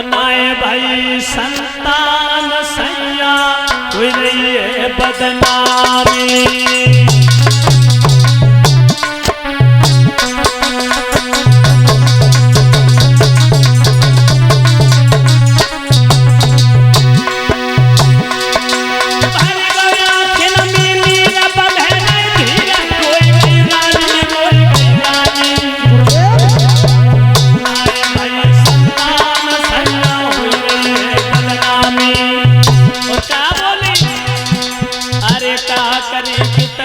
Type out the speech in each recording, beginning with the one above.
नाए भाई संतान सैया हुई रही है बदनामी।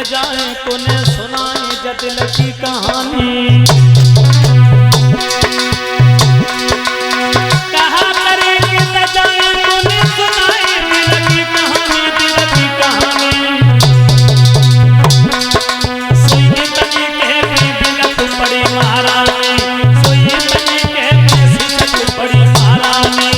जाए तूने सुनाई जटिल की कहानी, कहा करेंगे त जाए तूने सुनाई दिल की कहानी, दिल की कहानी। सोई तनी के भी बिलख पड़ी महारानी, सोई तनी के भी सिलख पड़ी महारानी।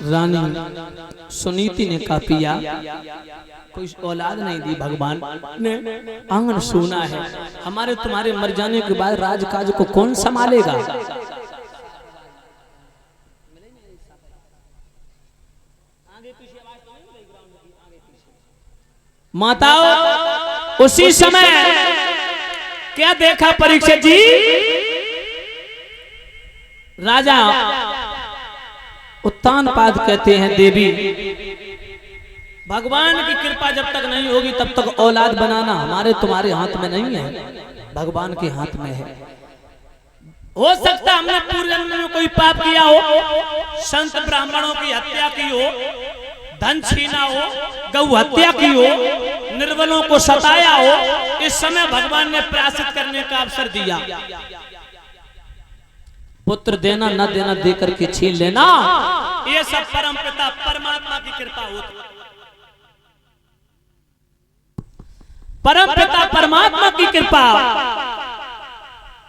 रानी सुनीति ने कहा पिया कोई औलाद नहीं दी भगवान ने, आंगन सोना है, हमारे तुम्हारे मर जाने के बाद राजकाज को कौन संभालेगा। माताओं उसी समय क्या देखा परीक्षित जी, राजा उत्तानपाद कहते हैं देवी भगवान की कृपा जब तक नहीं होगी तब तक औलाद बनाना हमारे तुम्हारे हाथ में नहीं है, भगवान के हाथ में है। हो सकता हमने पूर्व जन्म में कोई पाप किया हो, संत ब्राह्मणों की हत्या की हो, धन छीना हो, गौ हत्या की हो, निर्बलों को सताया हो, इस समय भगवान ने प्रायश्चित करने का अवसर दिया। पुत्र देना न देना देकर के छीन लेना, ये सब परम पिता परमात्मा की कृपा होती है। परम पिता परमात्मा की कृपा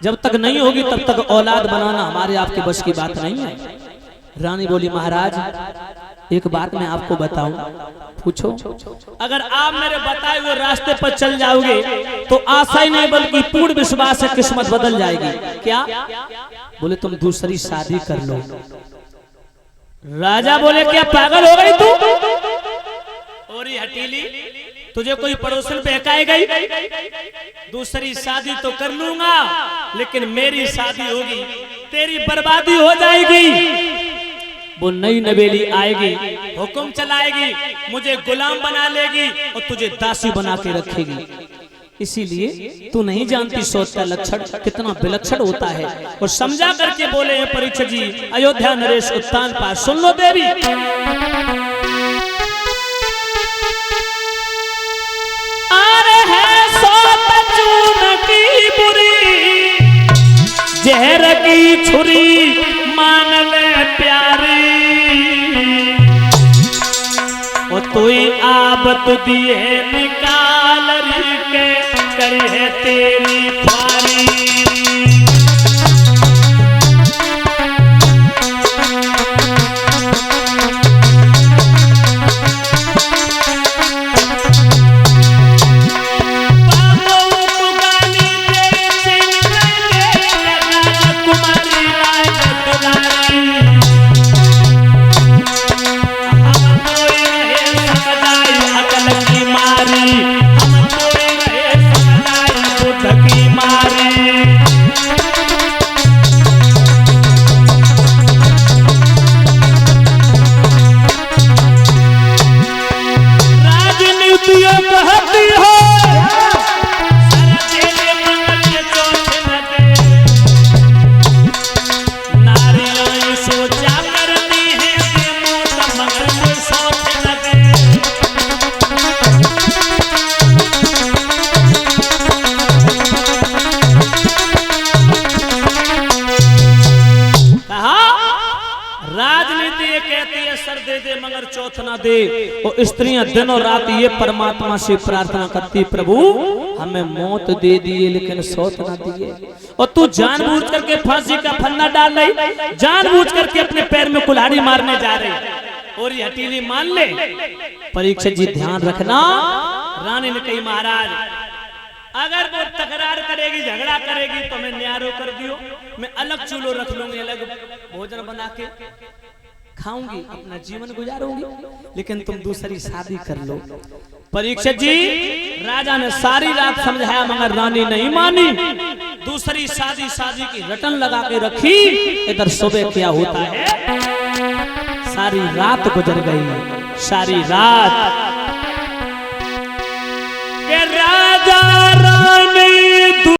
जब तक नहीं होगी तब तक औलाद बनाना हमारे आपके बस की बात नहीं है। रानी बोली महाराज एक बात मैं आपको बताऊं, पूछो। अगर आप मेरे बताए हुए रास्ते पर चल जाओगे तो आशा ही नहीं बल्कि पूर्ण विश्वास से किस्मत बदल जाएगी। क्या? बोले तुम दूसरी शादी कर लो। राजा बोले क्या पागल हो गई तू? और ये हटीली, तुझे कोई पड़ोसन बहकाए गई? दूसरी शादी तो कर लूंगा लेकिन मेरी शादी होगी, तेरी बर्बादी हो जाएगी। वो नई नवेली आएगी, हुक्म चलाएगी, मुझे गुलाम बना लेगी और तुझे दासी बना के रखेगी। इसीलिए तू नहीं जानती सोच का लक्षण कितना विलक्षण होता है। और समझा करके बोले हैं परीक्षित जी, अयोध्या नरेश उत्तानपाद सुन लो देवी। अरे है सोच चून की बुरी, जहर की छुरी मान ले प्यारी, और तू आबत दिए निकाल री के करे है तेरी थारी। सौत ना दे। और स्त्रियां दिनों रात ये परमात्मा से प्रार्थना करती, प्रभु हमें मौत दे दिए लेकिन सौत ना दिए। और तू जानबूझ करके फांसी का फंदा डाल रही, जानबूझ करके अपने पैर में कुल्हाड़ी मारने जा रही। और ये हटीली मान ले। परीक्षित जी ध्यान रखना, रानी ने कही महाराज अगर वो तकरार करेगी, झगड़ा करेगी तो मैं न्यारो कर दियो, मैं अलग चूल्हो रख लूंगी, अलग भोजन बना के खाऊंगी, अपना जीवन गुजारूंगी, लेकिन तुम दूसरी शादी कर लो। परीक्षित जी राजा ने सारी रात समझाया मगर रानी नहीं मानी। दूसरी शादी की रटन लगा के रखी। इधर सुबह क्या होता है, सारी रात गुजर गई, सारी रात